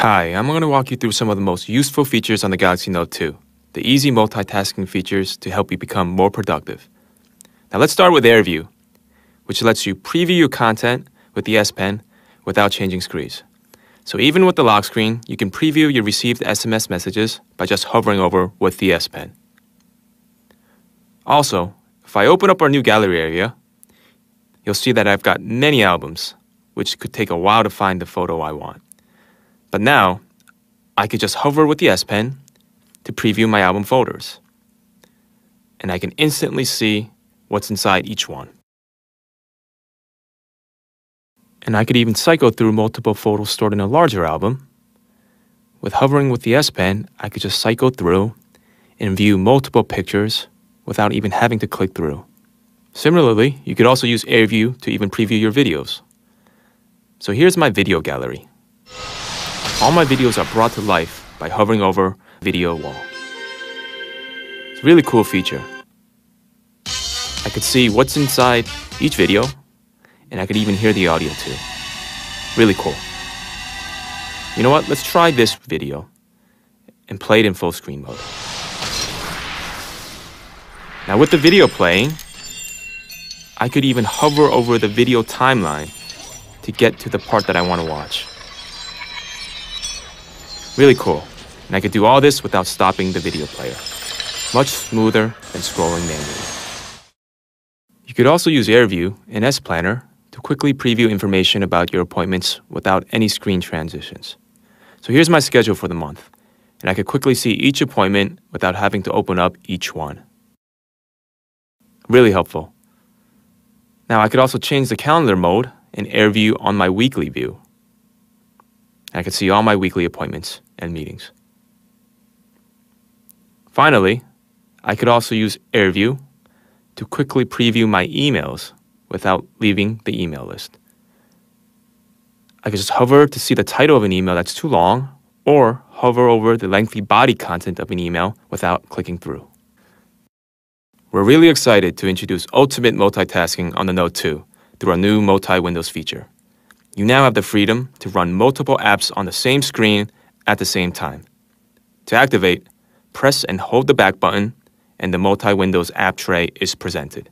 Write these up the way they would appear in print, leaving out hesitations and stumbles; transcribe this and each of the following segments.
Hi, I'm going to walk you through some of the most useful features on the Galaxy Note 2, the easy multitasking features to help you become more productive. Now let's start with AirView, which lets you preview your content with the S Pen without changing screens. So even with the lock screen, you can preview your received SMS messages by just hovering over with the S Pen. Also, if I open up our new gallery area, you'll see that I've got many albums, which could take a while to find the photo I want. But now, I could just hover with the S Pen to preview my album folders. And I can instantly see what's inside each one. And I could even cycle through multiple photos stored in a larger album. With hovering with the S Pen, I could just cycle through and view multiple pictures without even having to click through. Similarly, you could also use AirView to even preview your videos. So here's my video gallery. All my videos are brought to life by hovering over video wall. It's a really cool feature. I could see what's inside each video, and I could even hear the audio too. Really cool. You know what? Let's try this video and play it in full screen mode. Now with the video playing, I could even hover over the video timeline to get to the part that I want to watch. Really cool. And I could do all this without stopping the video player. Much smoother than scrolling manually. You could also use AirView in S Planner to quickly preview information about your appointments without any screen transitions. So here's my schedule for the month, and I could quickly see each appointment without having to open up each one. Really helpful. Now I could also change the calendar mode in AirView on my weekly view. I could see all my weekly appointments and meetings. Finally, I could also use AirView to quickly preview my emails without leaving the email list. I could just hover to see the title of an email that's too long, or hover over the lengthy body content of an email without clicking through. We're really excited to introduce ultimate multitasking on the Note 2 through our new multi-windows feature. You now have the freedom to run multiple apps on the same screen at the same time. To activate, press and hold the back button, and the multi-windows app tray is presented.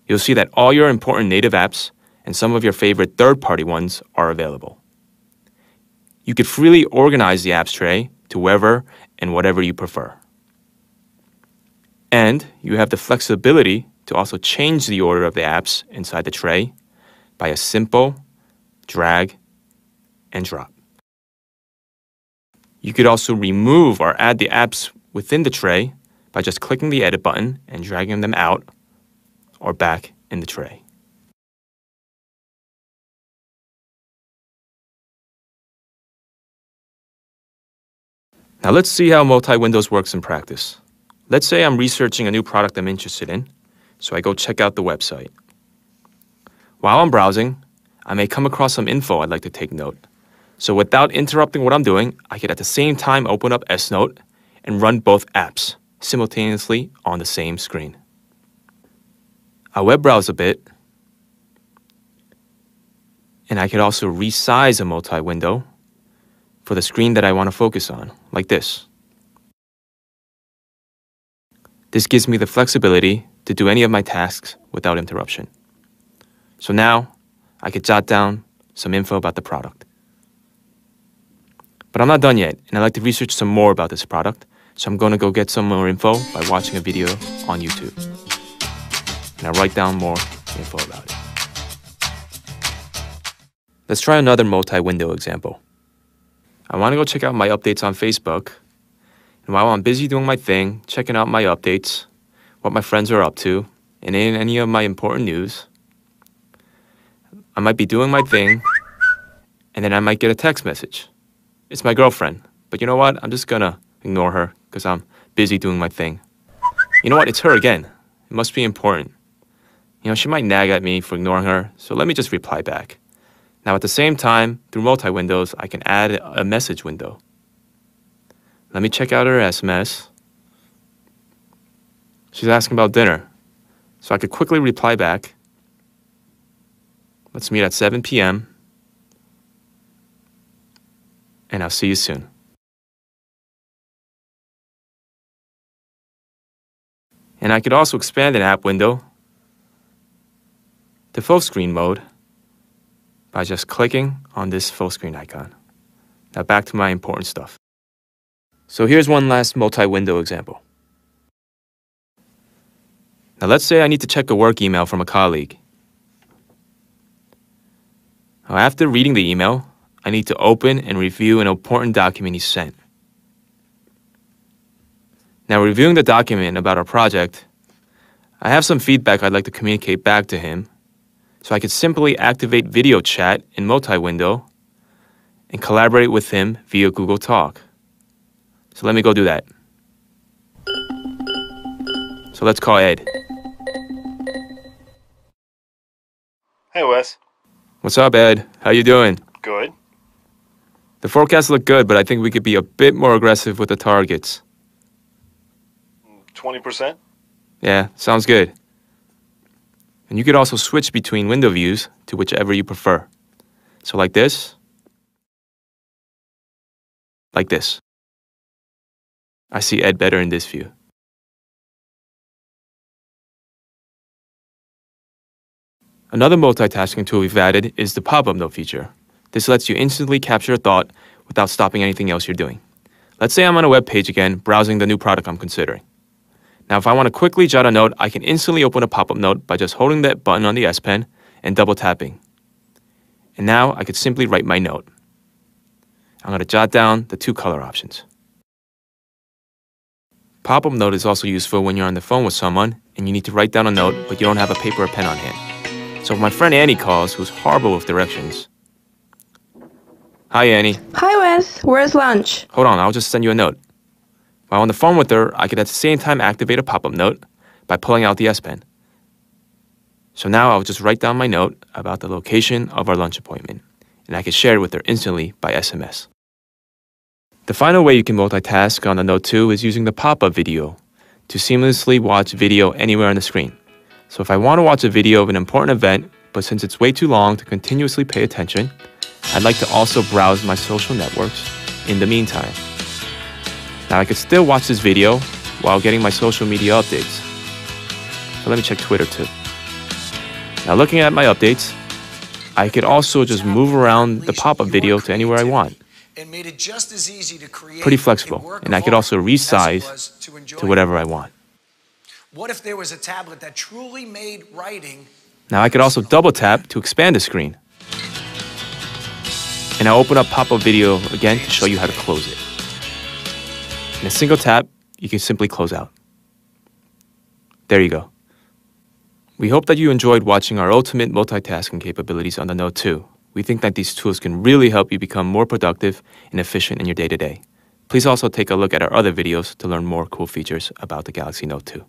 You'll see that all your important native apps and some of your favorite third-party ones are available. You could freely organize the apps tray to wherever and whatever you prefer. And you have the flexibility to also change the order of the apps inside the tray by a simple drag and drop. You could also remove or add the apps within the tray by just clicking the edit button and dragging them out or back in the tray. Now let's see how multi-windows works in practice. Let's say I'm researching a new product I'm interested in, so I go check out the website. While I'm browsing, I may come across some info I'd like to take note. So without interrupting what I'm doing, I could at the same time open up S Note and run both apps simultaneously on the same screen. I web browse a bit, and I could also resize a multi-window for the screen that I want to focus on, like this. This gives me the flexibility to do any of my tasks without interruption. So now, I could jot down some info about the product. But I'm not done yet, and I'd like to research some more about this product, so I'm going to go get some more info by watching a video on YouTube. And I'll write down more info about it. Let's try another multi-window example. I want to go check out my updates on Facebook, and while I'm busy doing my thing, checking out my updates, what my friends are up to, and in any of my important news, I might be doing my thing, and then I might get a text message. It's my girlfriend, but you know what? I'm just gonna ignore her because I'm busy doing my thing. You know what? It's her again. It must be important. You know, she might nag at me for ignoring her, so let me just reply back. Now at the same time, through multi-windows, I can add a message window. Let me check out her SMS. She's asking about dinner, so I could quickly reply back. Let's meet at 7 p.m. and I'll see you soon. And I could also expand an app window to full screen mode by just clicking on this full screen icon. Now back to my important stuff. So here's one last multi-window example. Now let's say I need to check a work email from a colleague. Now after reading the email, I need to open and review an important document he sent. Now reviewing the document about our project, I have some feedback I'd like to communicate back to him, so I could simply activate video chat in multi-window and collaborate with him via Google Talk. So let me go do that. So let's call Ed. Hey, Wes. What's up, Ed? How you doing? Good. The forecasts look good, but I think we could be a bit more aggressive with the targets. 20%? Yeah, sounds good. And you could also switch between window views to whichever you prefer. So like this. Like this. I see Ed better in this view. Another multitasking tool we've added is the pop-up note feature. This lets you instantly capture a thought without stopping anything else you're doing. Let's say I'm on a web page again, browsing the new product I'm considering. Now, if I want to quickly jot a note, I can instantly open a pop-up note by just holding that button on the S Pen and double tapping. And now I could simply write my note. I'm going to jot down the two color options. Pop-up note is also useful when you're on the phone with someone and you need to write down a note, but you don't have a paper or pen on hand. So if my friend Annie calls, who's horrible with directions. Hi, Annie. Hi, Wes. Where's lunch? Hold on, I'll just send you a note. While on the phone with her, I could at the same time activate a pop-up note by pulling out the S Pen. So now I'll just write down my note about the location of our lunch appointment, and I can share it with her instantly by SMS. The final way you can multitask on the Note 2 is using the pop-up video to seamlessly watch video anywhere on the screen. So if I want to watch a video of an important event, but since it's way too long to continuously pay attention, I'd like to also browse my social networks in the meantime. Now I could still watch this video while getting my social media updates. So let me check Twitter too. Now looking at my updates, I could also just move around the pop-up video to anywhere I want. Pretty flexible, and I could also resize to whatever I want. What if there was a tablet that truly made writing? Now I could also double tap to expand the screen. And I'll open up pop-up video again to show you how to close it. In a single tap, you can simply close out. There you go. We hope that you enjoyed watching our ultimate multitasking capabilities on the Note 2. We think that these tools can really help you become more productive and efficient in your day-to-day. Please also take a look at our other videos to learn more cool features about the Galaxy Note 2.